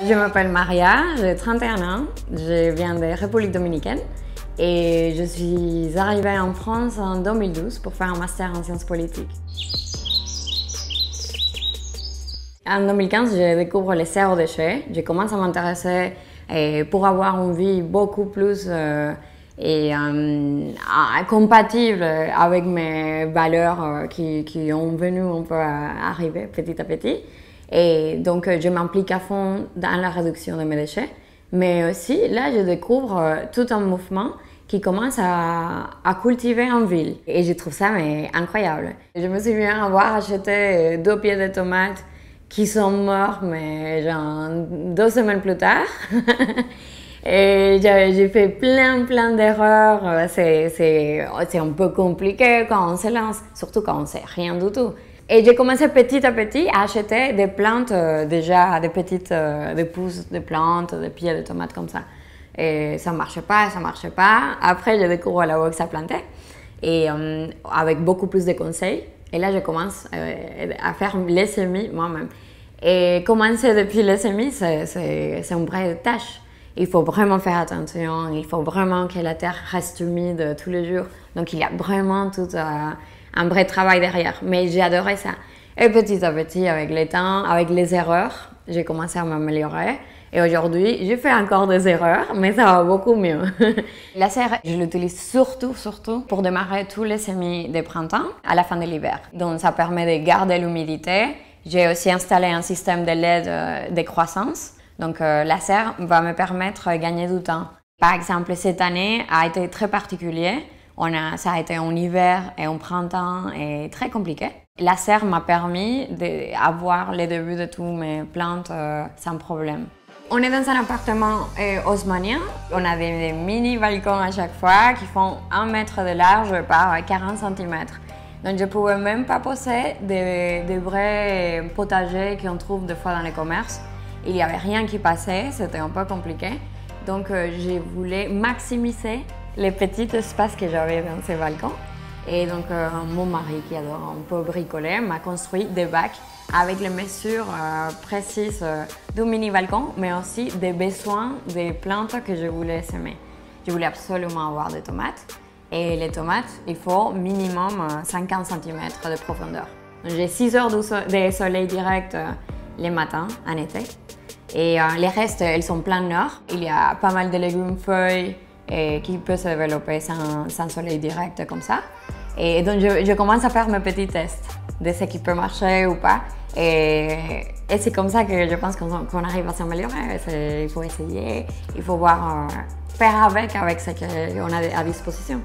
Je m'appelle Maria, j'ai 31 ans, je viens de République dominicaine et je suis arrivée en France en 2012 pour faire un master en sciences politiques. En 2015, je découvre les zéro déchet. Je commence à m'intéresser pour avoir une vie beaucoup plus compatible avec mes valeurs qui ont venu un peu arriver petit à petit. Et donc, je m'implique à fond dans la réduction de mes déchets. Mais aussi, là, je découvre tout un mouvement qui commence à cultiver en ville. Et je trouve ça incroyable. Je me souviens avoir acheté 2 pieds de tomates qui sont morts, mais genre 2 semaines plus tard. Et j'ai fait plein d'erreurs. C'est un peu compliqué quand on se lance, surtout quand on ne sait rien du tout. Et j'ai commencé petit à petit à acheter des plantes, déjà des petites des pousses de plantes, des pieds de tomates comme ça. Et ça marchait pas. Après, je découvre la box à planter et avec beaucoup plus de conseils. Et là, je commence à faire les semis moi-même. Et commencer depuis les semis, c'est une vraie tâche. Il faut vraiment faire attention, il faut vraiment que la terre reste humide tous les jours. Donc, il y a vraiment tout un vrai travail derrière. Mais j'ai adoré ça. Et petit à petit, avec le temps, avec les erreurs, j'ai commencé à m'améliorer. Et aujourd'hui, je fais encore des erreurs, mais ça va beaucoup mieux. La serre, je l'utilise surtout pour démarrer tous les semis de printemps à la fin de l'hiver. Donc, ça permet de garder l'humidité. J'ai aussi installé un système de LED de croissance. Donc, la serre va me permettre de gagner du temps. Par exemple, cette année a été très particulière. Ça a été un hiver et un printemps et très compliqué. La serre m'a permis d'avoir les débuts de toutes mes plantes sans problème. On est dans un appartement haussmannien. On a des mini balcons à chaque fois qui font 1 mètre de large par 40 cm. Donc je ne pouvais même pas poser des vrais potagers qu'on trouve des fois dans les commerces. Il n'y avait rien qui passait, c'était un peu compliqué. Donc je voulais maximiser les petits espaces que j'avais dans ces balcons. Et donc mon mari, qui adore un peu bricoler, m'a construit des bacs avec les mesures précises du mini balcon, mais aussi des besoins des plantes que je voulais semer. Je voulais absolument avoir des tomates. Et les tomates, il faut minimum 50 cm de profondeur. J'ai 6 heures de soleil direct les matins en été. Et les restes, elles sont plein nord. Il y a pas mal de légumes feuilles qui peuvent se développer sans soleil direct comme ça. Et donc je commence à faire mes petits tests de ce qui peut marcher ou pas. Et c'est comme ça que je pense qu'on arrive à s'améliorer. Il faut essayer, il faut voir faire avec ce qu'on a à disposition.